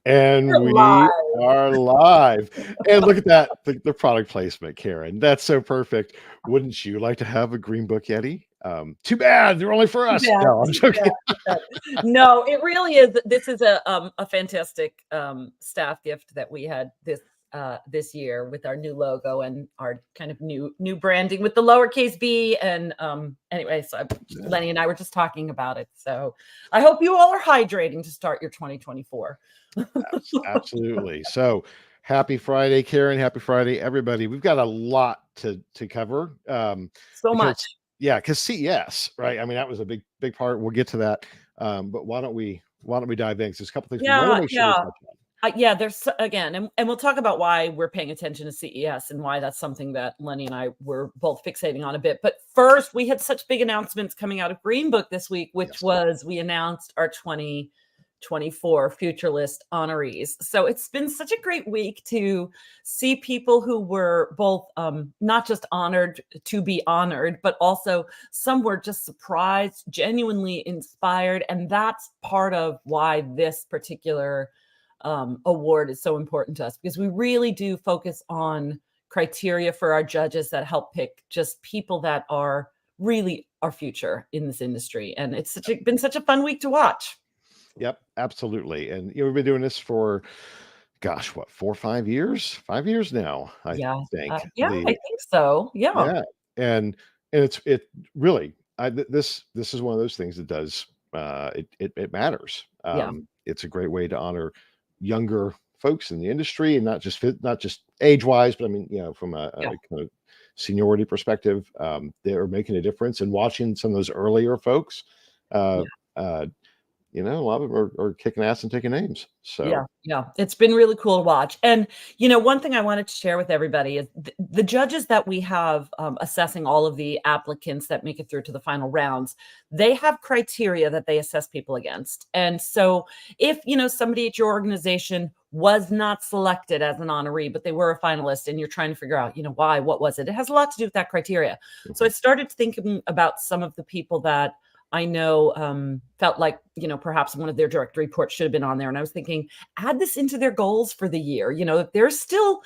And We're we live. are live. And look at that, the product placement, Karen. That's so perfect. Wouldn't you like to have a Greenbook Yeti? Too bad, they're only for Too us. bad, No, I'm too joking. bad. No, it really is. This is a fantastic staff gift that we had this year with our new logo and our kind of new branding with the lowercase b. And anyway, so Lenny and I were just talking about it. So I hope you all are hydrating to start your 2024. Absolutely. So happy Friday, Karen. Happy Friday, everybody. We've got a lot to cover. So Because much. because CES, right? I mean, that was a big part. We'll get to that. But why don't we dive in? 'Cause there's a couple things we want to make sure we touch on. Yeah, there's again, and we'll talk about why we're paying attention to CES and why that's something that Lenny and I were both fixating on a bit. But first, we had such big announcements coming out of Greenbook this week, which was we announced our 2024 FutureList honorees. So it's been such a great week to see people who were both not just honored to be honored, but also some were just surprised, genuinely inspired. And that's part of why this particular award is so important to us, because we really do focus on criteria for our judges that help pick just people that are really our future in this industry. And it's been such a fun week to watch. Yep, absolutely. And we've been doing this for, gosh, what, 4 or 5 years? 5 years now, I think. I think so. Yeah, and it really, this is one of those things that does it matters. It's a great way to honor younger folks in the industry, and not just age wise, but I mean, from a kind of seniority perspective, they're making a difference. And watching some of those earlier folks, a lot of them are kicking ass and taking names. So yeah, it's been really cool to watch. And one thing I wanted to share with everybody is the judges that we have assessing all of the applicants that make it through to the final rounds. They have criteria that they assess people against. And so if somebody at your organization was not selected as an honoree, but they were a finalist, and you're trying to figure out why, what was it, it has a lot to do with that criteria. So I started thinking about some of the people that I know felt like, perhaps one of their direct reports should have been on there. And I was thinking, add this into their goals for the year. If they're still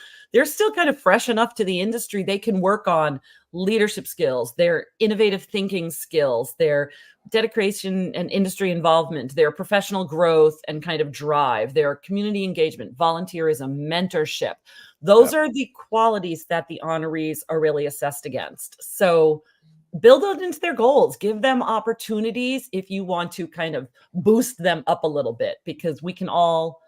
kind of fresh enough to the industry, they can work on leadership skills, their innovative thinking skills, their dedication and industry involvement, their professional growth and kind of drive, their community engagement, volunteerism, mentorship. Those are the qualities that the honorees are really assessed against. So build it into their goals, give them opportunities if you want to kind of boost them up a little bit, because we can all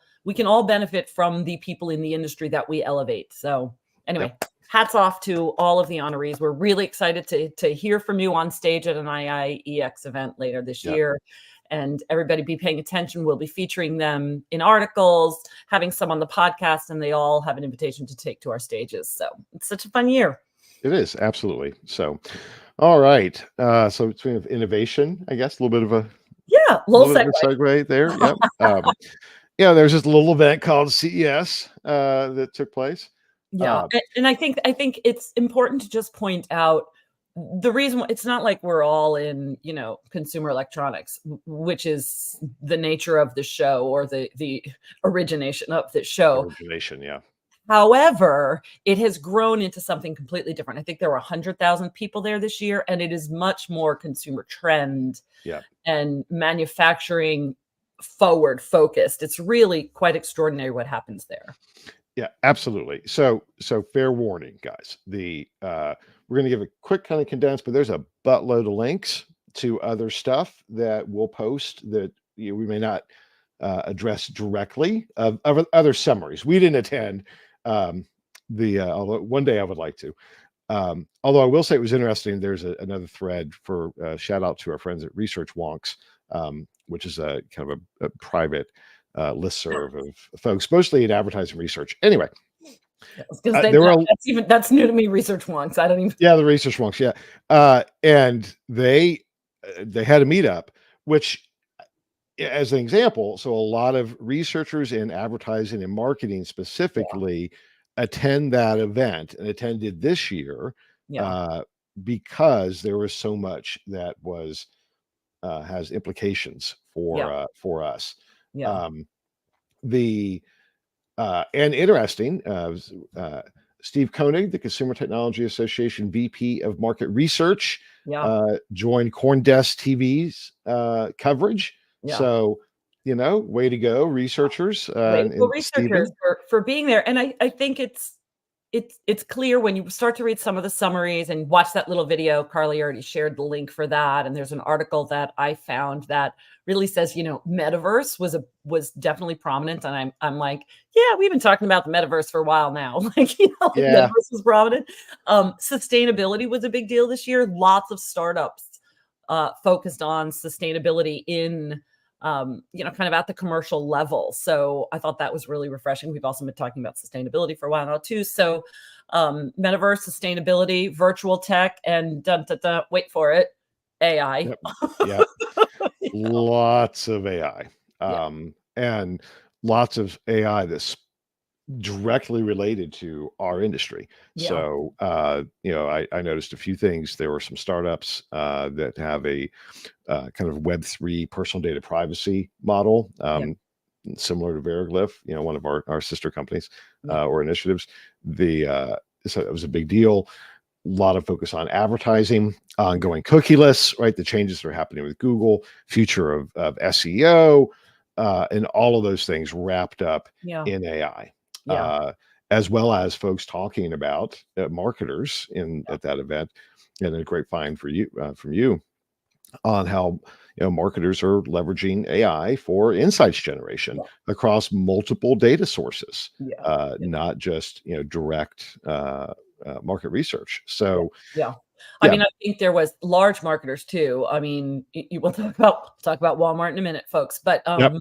benefit from the people in the industry that we elevate. So anyway, hats off to all of the honorees. We're really excited to hear from you on stage at an IIEX event later this year. And everybody be paying attention. We'll be featuring them in articles, having some on the podcast, and they all have an invitation to take to our stages. So it's such a fun year. It is, absolutely. So all right. So between innovation, I guess, a little bit of a little segue there. Yep. There's this little event called CES that took place. And I think it's important to just point out the reason. It's not like we're all in, consumer electronics, which is the nature of the show, or the origination of the show. However, it has grown into something completely different. I think there were 100,000 people there this year, and it is much more consumer trend and manufacturing forward focused. It's really quite extraordinary what happens there. Yeah, absolutely. So fair warning, guys. We're going to give a quick kind of condensed, but there's a buttload of links to other stuff that we'll post that we may not address directly, of other summaries. We didn't attend. Although one day I would like to. Although I will say it was interesting. There's another thread for shout out to our friends at Research Wonks, which is a kind of a private listserv of folks, mostly in advertising research. Anyway, that's new to me. Research Wonks. I don't even. Yeah, the Research Wonks. Yeah, and they had a meetup, which, as an example, so a lot of researchers in advertising and marketing specifically attend that event, and attended this year because there was so much that has implications for us. the and interesting, Steve Koenig, the Consumer Technology Association VP of Market Research, Yeah. joined CoinDesk TV's coverage. Yeah. So, way to go, researchers, Well, and researchers Stephen. for being there, and I think it's clear when you start to read some of the summaries and watch that little video. Carly already shared the link for that, and there's an article that I found that really says, Metaverse was definitely prominent, and I'm like, yeah, we've been talking about the Metaverse for a while now. Like, like Yeah, Metaverse was prominent. Sustainability was a big deal this year. Lots of startups focused on sustainability in kind of at the commercial level. So I thought that was really refreshing. We've also been talking about sustainability for a while now too. So metaverse, sustainability, virtual tech, and wait for it, AI. yep, yep. Yeah. Lots of AI, Yeah. and lots of AI that's directly related to our industry. Yeah. So, I noticed a few things. There were some startups that have a kind of Web3 personal data privacy model, Yeah. similar to Veriglyph, one of our sister companies Yeah. or initiatives. So it was a big deal. A lot of focus on advertising, going cookieless, right? The changes that are happening with Google, future of SEO, and all of those things wrapped up Yeah. in AI, Yeah. uh, as well as folks talking about marketers at that event, and a great find for you from you on how marketers are leveraging AI for insights generation Yeah. across multiple data sources, Yeah. not just direct market research. Yeah. So Yeah. I yeah, mean, I think there was large marketers too. I mean, you will talk about Walmart in a minute, folks. But yep,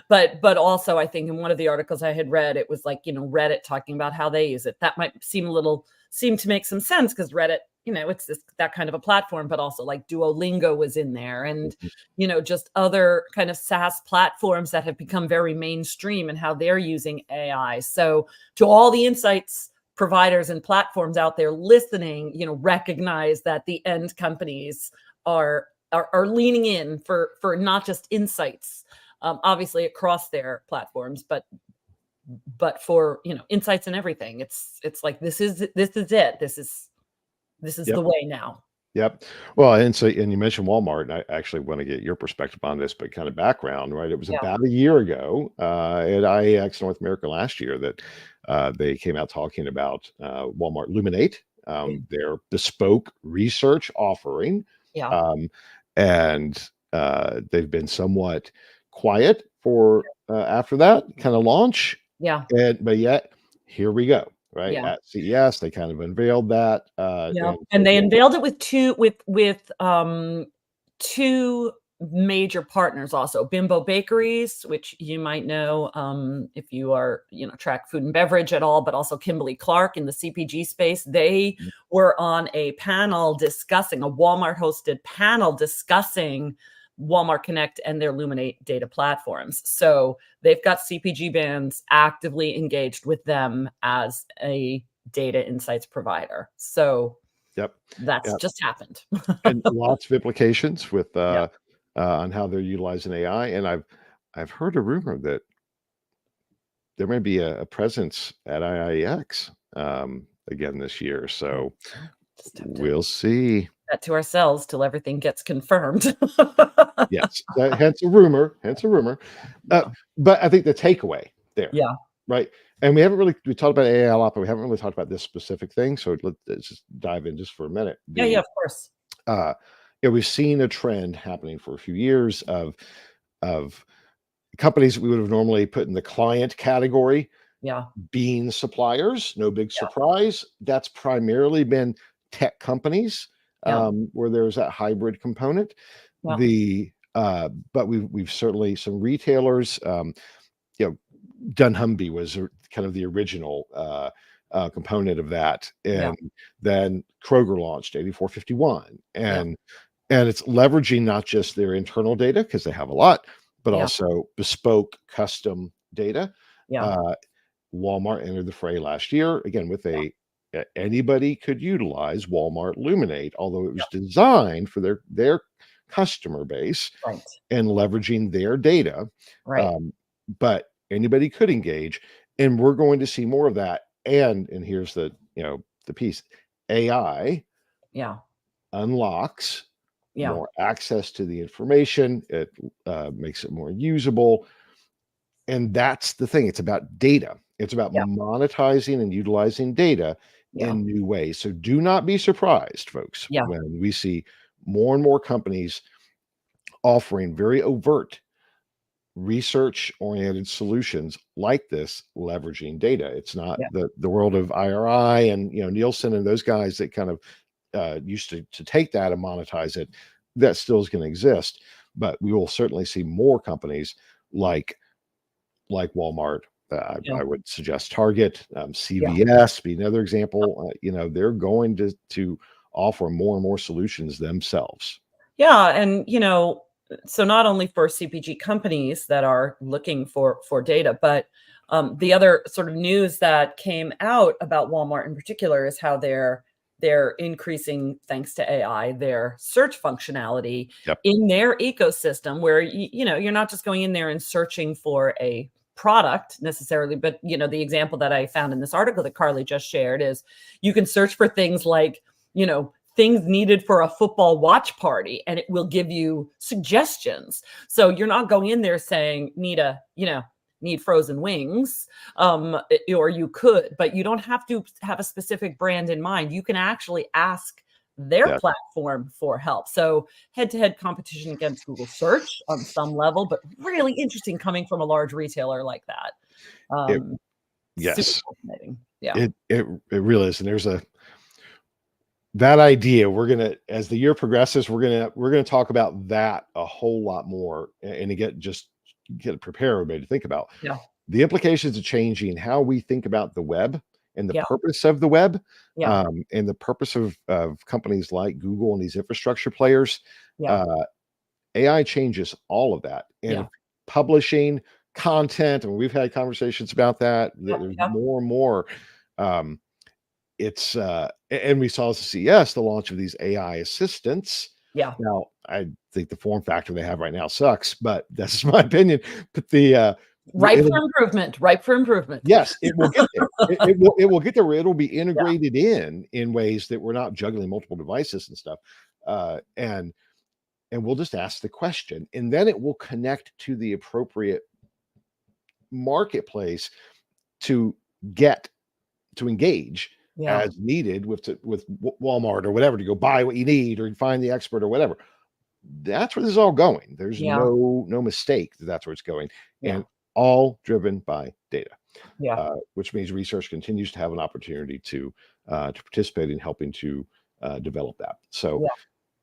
but also I think in one of the articles I had read, it was like, Reddit talking about how they use it. That might seem to make some sense because Reddit, it's that kind of a platform, but also like Duolingo was in there and, mhm, just other kind of SaaS platforms that have become very mainstream and how they're using AI. So to all the insights providers and platforms out there listening, recognize that the end companies are leaning in for not just insights, obviously across their platforms, but for insights and everything. It's like this is it. This is yep. the way now. Yep. Well, and you mentioned Walmart, and I actually want to get your perspective on this, but kind of background, right? It was Yeah. about a year ago at IAX North America last year that they came out talking about Walmart Luminate, Yeah. their bespoke research offering, Yeah. um, and they've been somewhat quiet for after that kind of launch, Yeah. but yet here we go. Right Yeah. at CES, they kind of unveiled that, Yeah. and And so they yeah, unveiled it with two major partners also. Bimbo Bakeries, which you might know if you are, track food and beverage at all, but also Kimberly Clark in the CPG space. They were on a Walmart hosted panel discussing Walmart Connect and their Luminate data platforms. So they've got CPG brands actively engaged with them as a data insights provider. So yep. that's Yep, just happened. and lots of implications with, Yeah. on how they're utilizing AI, and I've heard a rumor that there may be a presence at IIEX, again this year, Yeah. so Well, just have to we'll see. that to ourselves till everything gets confirmed. Yes, hence a rumor, hence a rumor, uh, Yeah. but I think the takeaway there, Yeah. right? And we talked about AI a lot, but we haven't really talked about this specific thing, so let's just dive in just for a minute. Yeah, yeah, of course. Uh, we've seen a trend happening for a few years of companies we would have normally put in the client category Yeah. being suppliers. No big Yeah. surprise. That's primarily been tech companies, Yeah. where there's that hybrid component. Yeah. But we've certainly some retailers. You know, dunnhumby was kind of the original component of that, Yeah. and then Kroger launched 8451, Yeah. and it's leveraging not just their internal data because they have a lot, but Yeah. also bespoke custom data. Yeah. Uh, Walmart entered the fray last year again with anybody could utilize Walmart Luminate, although it Yeah. was designed for their customer base Right. and leveraging their data. Right. Um, but Anybody could engage, and we're going to see more of that. And here's the the piece: AI Yeah. unlocks Yeah. more access to the information. It makes it more usable. And that's the thing. It's about data. It's about Yeah. monetizing and utilizing data Yeah. in new ways. So do not be surprised, folks, Yeah. when we see more and more companies offering very overt research-oriented solutions like this, leveraging data. It's not Yeah. the world of IRI and Nielsen and those guys that kind of used to take that and monetize it. That still is going to exist, but we will certainly see more companies like Walmart. Yeah. I would suggest Target, Yeah. CVS be another example. They're going to offer more and more solutions themselves. Yeah, and so not only for CPG companies that are looking for data, but the other sort of news that came out about Walmart in particular is how they're increasing, thanks to AI, their search functionality Yep. in their ecosystem, where you're not just going in there and searching for a product necessarily, but the example that I found in this article that Carly just shared is you can search for things like things needed for a football watch party, and it will give you suggestions. So you're not going in there saying need frozen wings, or you could, but you don't have to have a specific brand in mind. You can actually ask their Yeah. platform for help. So head-to-head competition against Google search on some level, but really interesting coming from a large retailer like that. It, Super yes, fascinating. Yeah. it really is. And there's that idea. We're gonna, as the year progresses, we're gonna talk about that a whole lot more, and to get prepare everybody to think about Yeah. the implications of changing how we think about the web and the Yeah. purpose of the web, Yeah. and the purpose of companies like Google and these infrastructure players. Yeah. AI changes all of that, and Yeah. if publishing content, and we've had conversations about that. There's Yeah. more and more. Um, and we saw at CES the launch of these AI assistants. Yeah. Now, I think the form factor they have right now sucks, but that's just my opinion. But the Ripe it'll, for improvement. Ripe for improvement. yes, it will get there. It will get there where it'll be Yeah. integrated in ways that we're not juggling multiple devices and stuff. And we'll just ask the question, and then it will connect to the appropriate marketplace to get to engage Yeah. as needed with Walmart or whatever, to go buy what you need or find the expert or whatever. That's where this is all going. There's Yeah. no mistake that that's where it's going, Yeah. and all driven by data, Yeah. which means research continues to have an opportunity to participate in helping to develop that. So,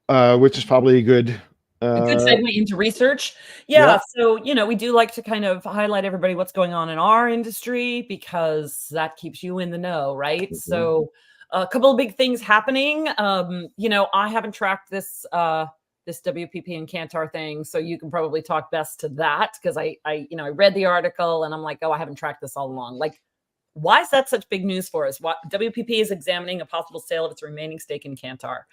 Yeah. which is probably a good. A good segue into research. Yeah. Yeah. So, we do like to kind of highlight everybody what's going on in our industry because that keeps you in the know, right? Mhm. So, a couple of big things happening. I haven't tracked this WPP and Kantar thing, so you can probably talk best to that because I read the article and I'm like, oh, I haven't tracked this all along. Like, why is that such big news for us? What WPP is examining a possible sale of its remaining stake in Kantar,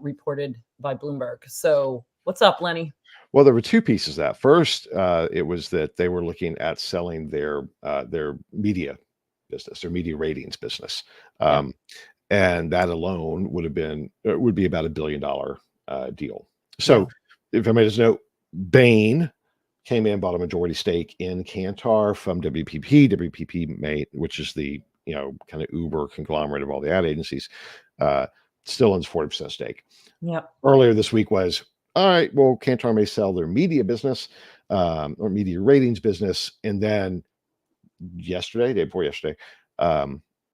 reported by Bloomberg. So, what's up, Lenny? Well, there were two pieces of that. First, it was that they were looking at selling their media business, their media ratings business, Yeah. and that alone would be about $1 billion deal. Yeah. So, if anybody doesn't know, Bain came in, bought a majority stake in Kantar from WPP. WPP made, which is the kind of Uber conglomerate of all the ad agencies, still owns 40% stake. Yeah. Earlier this week was, all right, well, Kantar may sell their media business, or media ratings business. And then day before yesterday,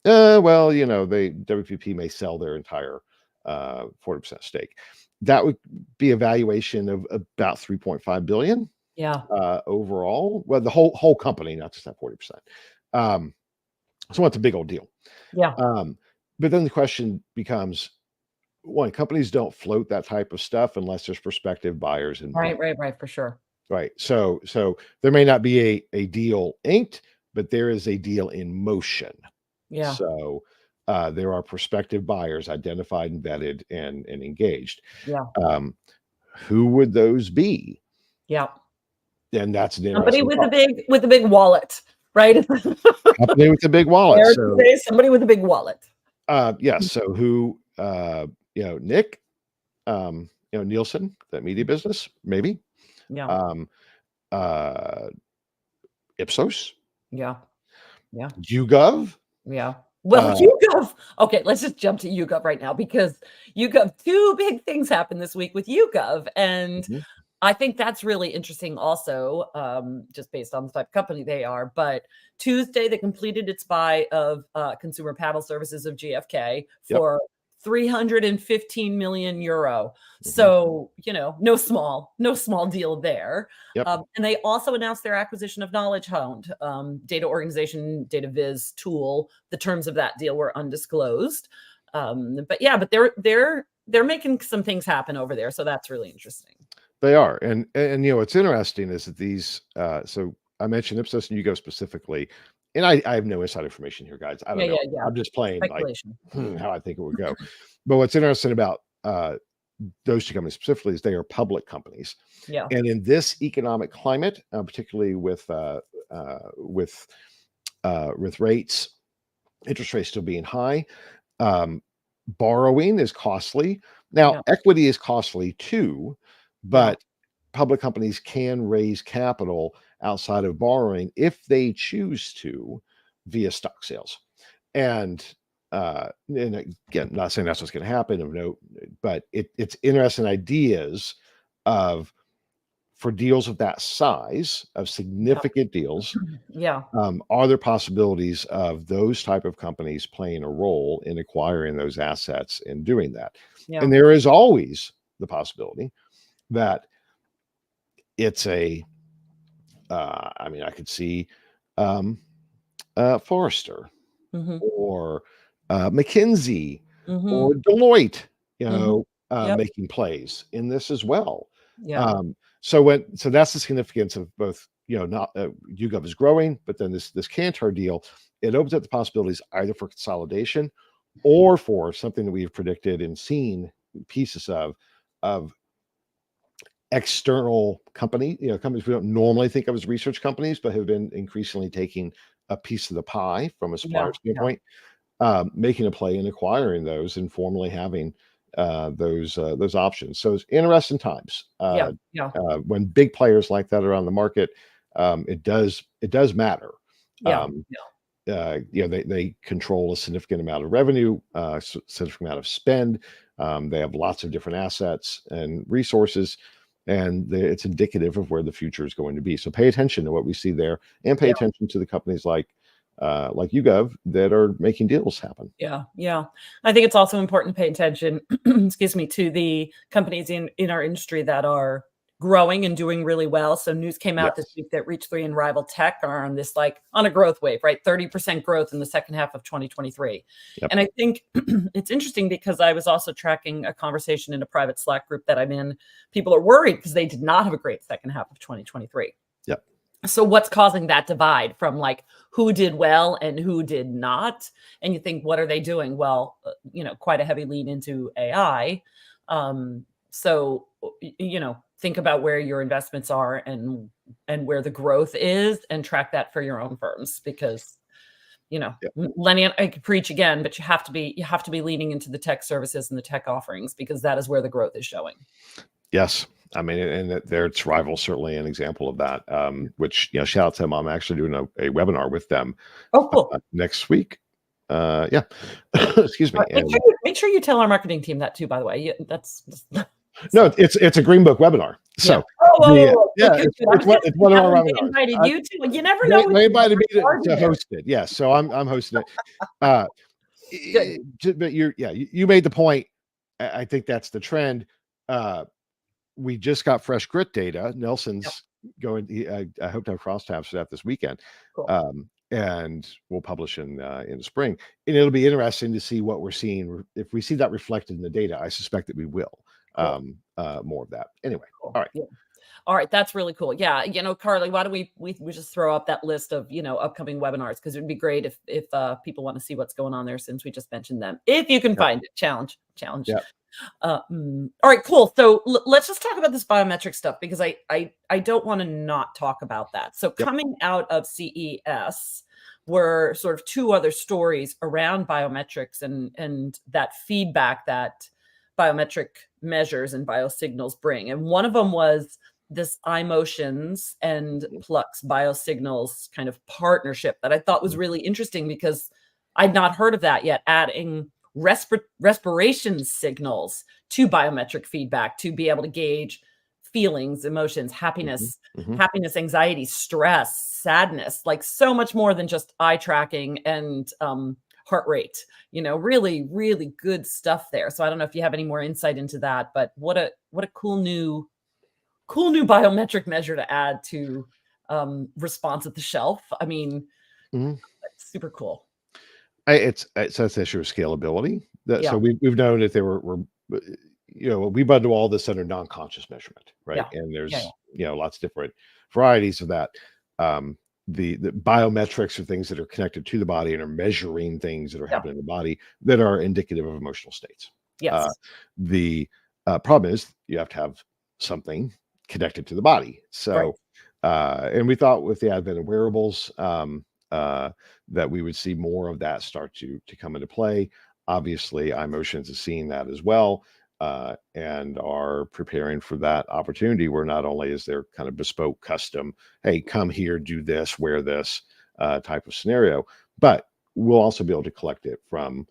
WPP may sell their entire 40% stake. That would be a valuation of about 3.5 billion Yeah. overall. Well, the whole company, not just that 40%. So it's a big old deal. Yeah. But then the question becomes, one, companies don't float that type of stuff unless there's prospective buyers in Right. play. Right. For sure. Right. So there may not be a deal inked, but there is a deal in motion. Yeah. So there are prospective buyers identified and vetted and engaged. Yeah. Who would those be? Yeah. And that's an Somebody interesting with thought. a big wallet, right? Company with a big wallet. There So today, somebody with a big wallet. yes. So who Nick, Nielsen, that media business, maybe. Yeah. Um Ipsos, Yeah. Yeah. YouGov. Yeah. Well, Uh YouGov. Okay, let's just jump to YouGov right now because YouGov, two big things happened this week with YouGov. And mhm, I think that's really interesting also, just based on the type of company they are. But Tuesday, they completed its buy of Consumer Panel Services of GfK yep. for 315 million euro. Mhm, So, no small deal there. yep. And they also announced their acquisition of Knowledge Hound, data organization, data viz tool. The terms of that deal were undisclosed. But they're making some things happen over there. So that's really interesting. They are. And what's interesting is that these so I mentioned Ipsos and YouGov specifically, and I have no inside information here, guys. I Yeah, don't know. yeah, yeah. I'm just playing like Speculation. how I think it would go. But what's interesting about those two companies specifically is they are public companies. Yeah. And in this economic climate, particularly with rates, interest rates still being high, um, borrowing is costly. Now, Yeah. equity is costly too, Yeah. but public companies can raise capital outside of borrowing if they choose to via stock sales. And again, not saying that's what's going to happen, but it's interesting ideas of for deals of that size, of Yeah. significant deals, Yeah. are there possibilities of those type of companies playing a role in acquiring those assets and doing that? Yeah. And there is always the possibility that it's I could see um, Forrester Mhm. or McKinsey Mhm. or Deloitte, Mhm. Yep. making plays in this as well. Yeah. So that's the significance of both. Not YouGov is growing, but then this Kantar deal, it opens up the possibilities either for consolidation or for something that we've predicted and seen pieces of external companies we don't normally think of as research companies, but have been increasingly taking a piece of the pie from a Yeah. supplier Yeah. standpoint, making a play and acquiring those and formally having those options. So it's interesting times Yeah. Yeah. when big players like that are on the market. It does matter. Yeah. Um, they control a significant amount of revenue, significant amount of spend. They have lots of different assets and resources, and it's indicative of where the future is going to be. So pay attention to what we see there, and pay Yeah. attention to the companies like YouGov that are making deals happen. Yeah. Yeah. I think it's also important to pay attention, excuse me, to the companies in our industry that are growing and doing really well. So news came out this Yes. week that Reach 3 and Rival Tech are on this on a growth wave, right? 30% growth in the second half of 2023. Yep. And I think it's interesting because I was also tracking a conversation in a private Slack group that I'm in. People are worried because they did not have a great second half of 2023. Yep. So what's causing that divide from who did well and who did not? And you think, what are they doing? Well, quite a heavy lean into AI. So think about where your investments are and where the growth is, and track that for your own firms because Yep. Lenny, I could preach again, but you have to be leaning into the tech services and the tech offerings because that is where the growth is showing. Yes. I mean, and there's Rival certainly an example of that. Which shout out to them. I'm actually doing a webinar with them Oh, cool. next week. Yeah. Excuse me. Make sure you tell our marketing team that too, by the way. That's No, it's a Greenbook webinar. So yeah. Oh, yeah, good. it's one of our They webinars. invited you to. You never know. They invited me to host it. Yes, so I'm hosting it. Good. But you made the point. I think that's the trend. We just got fresh grit data. Nelson's going. I hope to have crosstabs for that this weekend. Cool. And we'll publish in the spring. And it'll be interesting to see what we're seeing. If we see that reflected in the data, I suspect that we will. Cool. More of that. Anyway, Cool. all right. Yeah. All right, that's really cool. Yeah, Carly, why don't we just throw up that list of upcoming webinars, because it would be great if people want to see what's going on there, since we just mentioned them. If you can Yep. find it, challenge. Yep. All right, cool. So let's just talk about this biometric stuff, because I don't want to not talk about that. So Yep. coming out of CES were sort of two other stories around biometrics and that feedback that biometric measures and biosignals bring. And one of them was this iMotions and Plux biosignals kind of partnership that I thought was really interesting, because I'd not heard of that yet, adding respiration signals to biometric feedback to be able to gauge feelings, emotions, happiness, anxiety, stress, sadness, like so much more than just eye tracking and heart rate. Really, really good stuff there. So I don't know if you have any more insight into that, but what a cool new biometric measure to add to response at the shelf. I mean, super cool. It's that's the issue of scalability. Yeah. So we've known that there were we bundle all this under non-conscious measurement, right? Yeah. And there's Yeah. lots of different varieties of that. The biometrics are things that are connected to the body and are measuring things that are happening in the body that are indicative of emotional states. Yes. The problem is you have to have something connected to the body. So, and we thought with the advent of wearables, that we would see more of that start to come into play. Obviously, iMotions is seeing that as well, and are preparing for that opportunity, where not only is there kind of bespoke custom, hey, come here, do this, wear this type of scenario, but we'll also be able to collect it from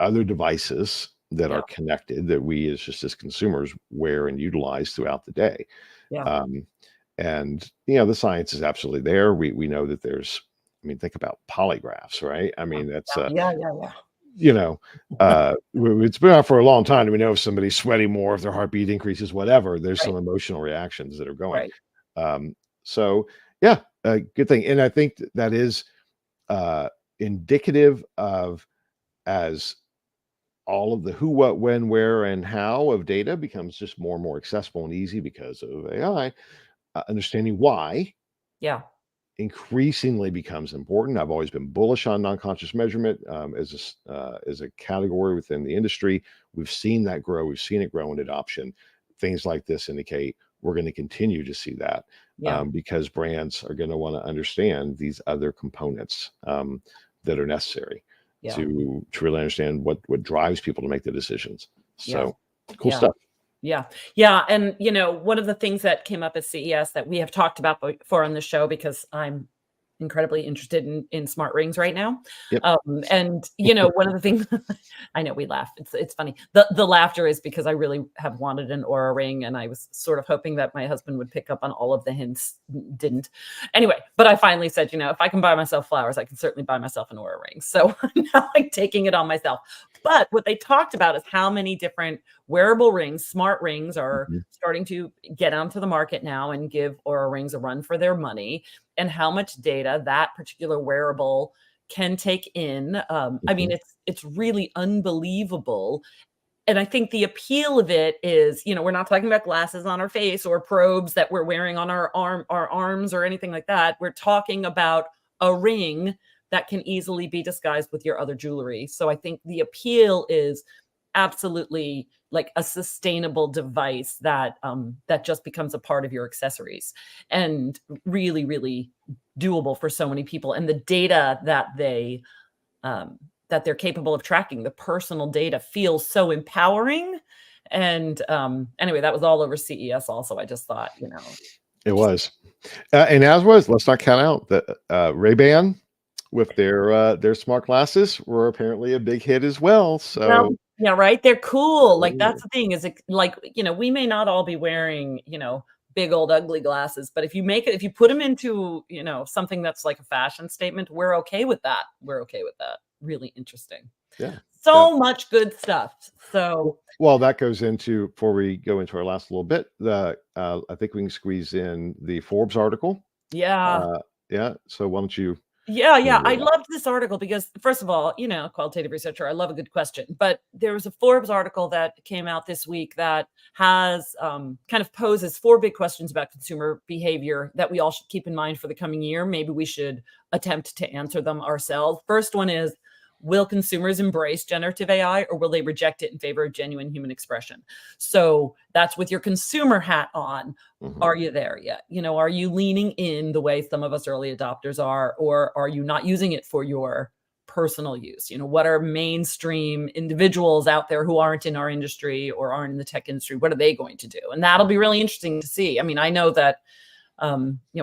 other devices that are connected that we as consumers wear and utilize throughout the day. And the science is absolutely there. We know that there's, think about polygraphs, right? That's it's been out for a long time. We know if somebody's sweating more, if their heartbeat increases, whatever, there's some emotional reactions that are going. So yeah, a good thing. And I think that is indicative of, as all of the who, what, when, where, and how of data becomes just more and more accessible and easy because of AI, understanding why increasingly becomes important. I've always been bullish on non-conscious measurement as a category within the industry. We've seen that grow. We've seen it grow in adoption. Things like this indicate we're going to continue to see that because brands are going to want to understand these other components that are necessary to really understand what drives people to make the decisions. So cool stuff. Yeah. And, one of the things that came up at CES that we have talked about before on the show, because I'm incredibly interested in smart rings right now. And, one of the things I know we laugh. It's funny. The laughter is because I really have wanted an Aura ring, and I was sort of hoping that my husband would pick up on all of the hints. Didn't. Anyway, but I finally said, if I can buy myself flowers, I can certainly buy myself an Aura ring. So now I'm taking it on myself. But what they talked about is how many different wearable rings, smart rings, are starting to get onto the market now and give Aura rings a run for their money, and how much data that particular wearable can take in. It's really unbelievable. And I think the appeal of it is, we're not talking about glasses on our face or probes that we're wearing on our arms or anything like that. We're talking about a ring that can easily be disguised with your other jewelry. So I think the appeal is absolutely like a sustainable device that just becomes a part of your accessories, and really, really doable for so many people. And the data that they're capable of tracking, the personal data, feels so empowering. And anyway, that was all over CES also. I just thought, it was. And let's not count out the Ray-Ban with their smart glasses were apparently a big hit as well. So yeah, right. They're cool. Like, that's the thing, is it, like, we may not all be wearing, big old ugly glasses, but if you put them into, something that's like a fashion statement, we're okay with that. Really interesting. So much good stuff. So well, that goes into, before we go into our last little bit, I think we can squeeze in the Forbes article. So why don't you Yeah. I Yeah. loved this article because, first of all, qualitative researcher, I love a good question. But there was a Forbes article that came out this week that has kind of poses 4 big questions about consumer behavior that we all should keep in mind for the coming year. Maybe we should attempt to answer them ourselves. First one is, will consumers embrace generative AI, or will they reject it in favor of genuine human expression? So that's with your consumer hat on. Mhm. Are you there yet? Are you leaning in the way some of us early adopters are, or are you not using it for your personal use? What are mainstream individuals out there who aren't in our industry or aren't in the tech industry? What are they going to do? And that'll be really interesting to see. I mean, I know that,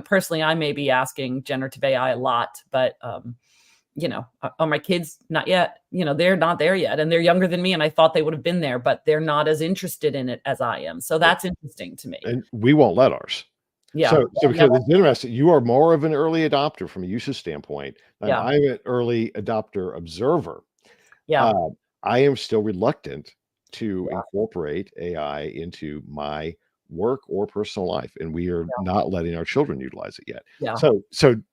personally, I may be asking generative AI a lot, but, are my kids? Not yet. They're not there yet, and they're younger than me, and I thought they would have been there, but they're not as interested in it as I am. So that's interesting to me. And we won't let ours. Yeah. So Yeah. because it's interesting, you are more of an early adopter from a usage standpoint, and Yeah. I'm an early adopter observer. Yeah. I am still reluctant to Yeah. incorporate AI into my work or personal life, and we are Yeah. not letting our children utilize it yet. Yeah. So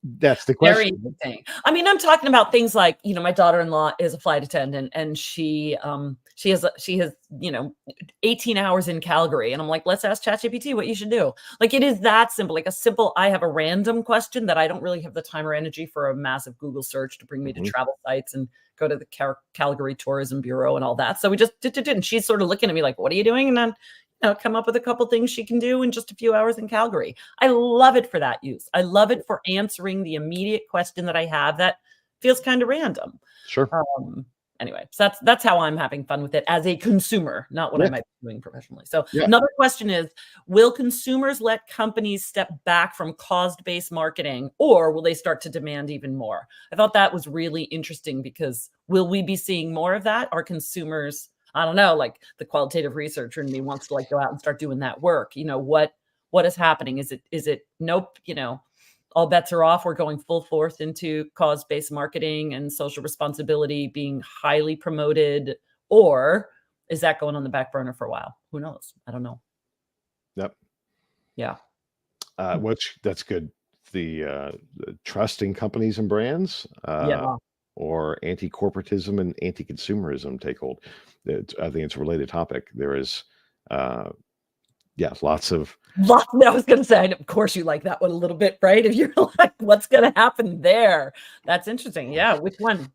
that's the Very question. interesting. I mean, I'm talking about things like, my daughter-in-law is a flight attendant, and she has 18 hours in Calgary, and I'm like, let's ask ChatGPT what you should do. Like, it is that simple. Like I have a random question that I don't really have the time or energy for a massive Google search to bring me to Mhm. travel sites and go to the Calgary Tourism Bureau and all that. So we just did, and she's sort of looking at me like, what are you doing? And then come up with a couple things she can do in just a few hours in Calgary. I love it for that use. I love it for answering the immediate question that I have that feels kind of random. Sure. Anyway, so that's how I'm having fun with it as a consumer, not what I Yeah. might be doing professionally. So Yeah. another question is, will consumers let companies step back from cause-based marketing, or will they start to demand even more? I thought that was really interesting, because will we be seeing more of that? Are consumers, I don't know, like the qualitative researcher in me wants to go out and start doing that work. What is happening? Is it nope, all bets are off. We're going full force into cause-based marketing and social responsibility being highly promoted, or is that going on the back burner for a while? Who knows? I don't know. Yep. Yeah. That's good. The trusting companies and brands, Yeah. or anti-corporatism and anti-consumerism take hold. I think it's a related topic. There is, lots of. I was going to say, of course you like that one a little bit, right? If you're like, what's going to happen there? That's interesting. Yeah. Which one?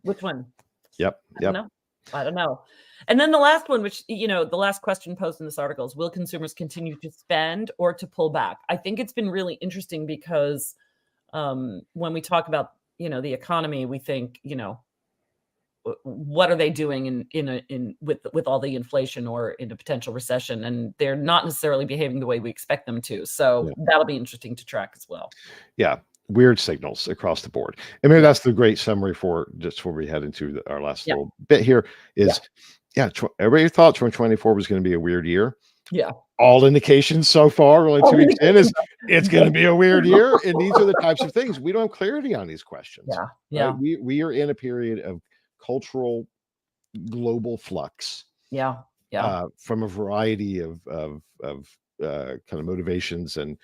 Yep. I don't know. And then the last one, which, the last question posed in this article is, will consumers continue to spend or to pull back? I think it's been really interesting because when we talk about, the economy, we think, what are they doing with all the inflation or in a potential recession? And they're not necessarily behaving the way we expect them to. So that'll be interesting to track as well. Yeah. Weird signals across the board. And maybe that's the great summary for just before we head into our last little bit here is, everybody thought 2024 was going to be a weird year. Yeah. All indications so far, only 2 weeks in, is it's going to be a weird year. And these are the types of things we don't have clarity on these questions. Yeah. Yeah. Right? We are in a period of cultural global flux. Yeah. Yeah. From a variety of kind of motivations, and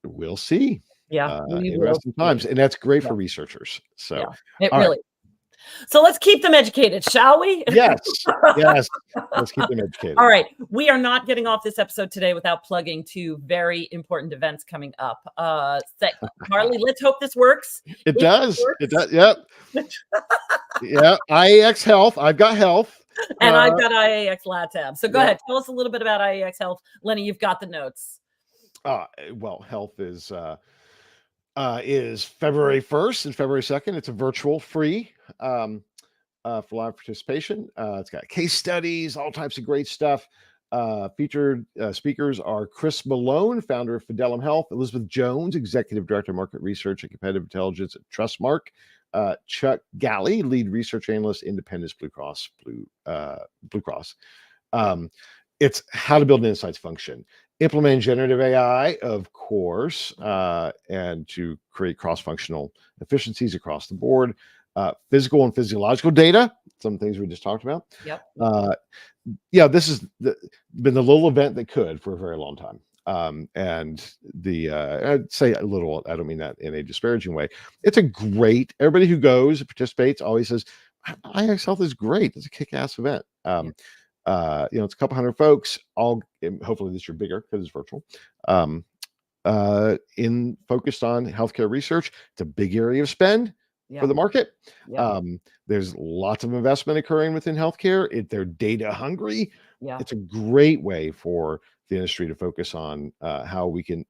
we'll see. Yeah. Interesting times, and that's great for researchers. So it really. So let's keep them educated, shall we? Yes. Let's keep them educated. All right. We are not getting off this episode today without plugging 2 very important events coming up. Carly, let's hope this works. It does. Yep. Yeah. IAX Health. I've got health. And I've got IAX LATAM. So go ahead. Tell us a little bit about IAX Health. Lenny, you've got the notes. Well, health is February 1st and February 2nd. It's a virtual free for live participation. It's got case studies, all types of great stuff. Featured speakers are Chris Malone, founder of Fidelum Health, Elizabeth Jones, executive director of market research and competitive intelligence at Trustmark, Chuck Galley, lead research analyst, Independence Blue Cross. It's how to build an insights function, implement generative AI, of course, and to create cross-functional efficiencies across the board, physical and physiological data, some things we just talked about. Yep. This has been the little event that could for a very long time. And I'd say a little, I don't mean that in a disparaging way. It's a great, everybody who goes, participates, always says, IX Health is great. It's a kick-ass event. It's a couple hundred folks, all hopefully this year bigger because it's virtual. Focused on healthcare research. It's a big area of spend for the market. There's lots of investment occurring within healthcare. They're data hungry. It's a great way for the industry to focus on how we can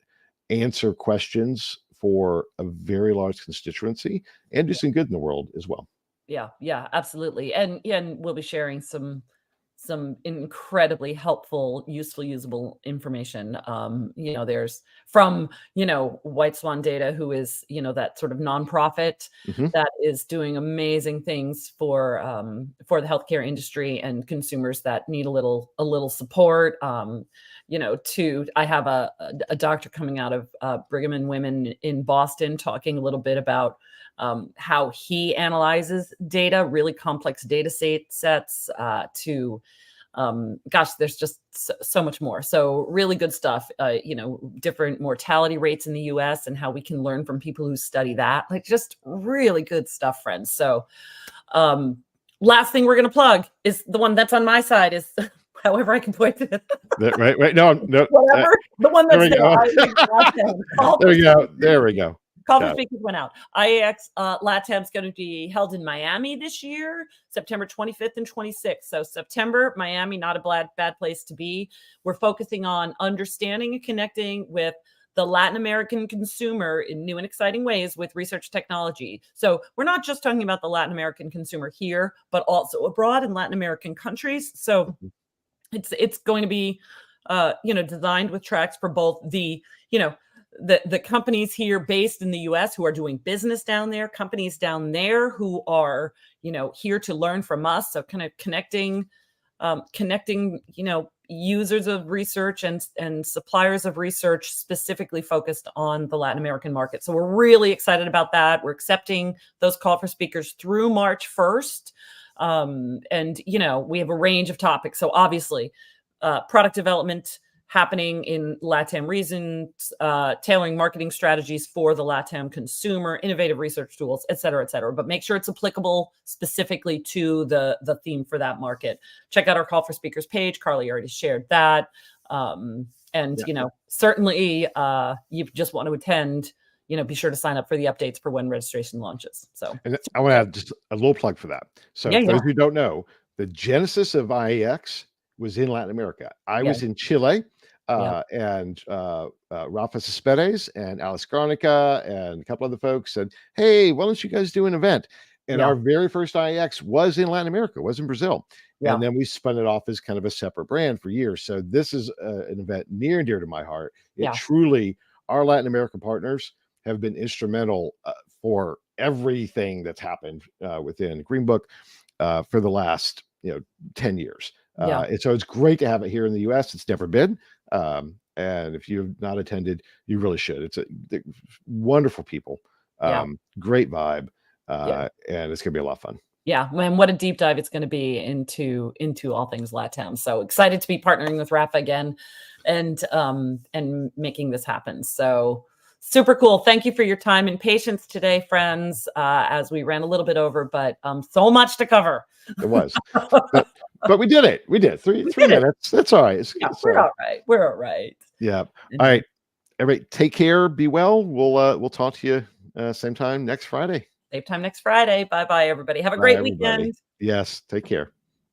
answer questions for a very large constituency and do some good in the world as well. Yeah, absolutely. And we'll be sharing some incredibly helpful, useful, usable information. There's from, White Swan Data, who is, that sort of nonprofit that is doing amazing things for the healthcare industry and consumers that need a little support. I have a doctor coming out of Brigham and Women in Boston talking a little bit about how he analyzes data, really complex data sets there's just so much more. So really good stuff, different mortality rates in the US and how we can learn from people who study that, like just really good stuff, friends. So last thing we're going to plug is the one that's on my side is however I can point to it. Right. No. Whatever. The one that's there we go. Call for speakers went out. IAX LATAM is going to be held in Miami this year, September 25th and 26th. So September, Miami, not a bad place to be. We're focusing on understanding and connecting with the Latin American consumer in new and exciting ways with research technology. So we're not just talking about the Latin American consumer here, but also abroad in Latin American countries. So it's going to be, designed with tracks for both the companies here based in the US who are doing business down there, companies down there who are, here to learn from us. So kind of connecting, users of research and suppliers of research specifically focused on the Latin American market. So we're really excited about that. We're accepting those call for speakers through March 1st. We have a range of topics. So obviously, product development happening in LATAM regions, tailoring marketing strategies for the LATAM consumer, innovative research tools, et cetera, et cetera. But make sure it's applicable specifically to the theme for that market. Check out our call for speakers page. Carly already shared that. Certainly you just want to attend, be sure to sign up for the updates for when registration launches. So and I want to have just a little plug for that. So for those who don't know, the genesis of IAX was in Latin America. I was in Chile. And Rafa Cespedes and Alice Garnica and a couple other folks said, hey, why don't you guys do an event? And our very first IX was in Latin America, was in Brazil. And then we spun it off as kind of a separate brand for years. So this is an event near and dear to my heart. Truly, our Latin American partners have been instrumental for everything that's happened within Greenbook for the last 10 years. And so it's great to have it here in the US. It's never been. And if you've not attended, you really should. It's wonderful people, great vibe, and it's gonna be a lot of fun. Yeah, and what a deep dive it's going to be into all things LATAM. So excited to be partnering with Rafa again, and making this happen. So super cool. Thank you for your time and patience today, friends. As we ran a little bit over, but so much to cover. It was. But we did it. We did three minutes. That's all right. We're all right. We're all right. Yeah. All right. Everybody, take care. Be well. We'll talk to you same time next Friday. Same time next Friday. Bye, everybody. Have a great weekend. Yes. Take care.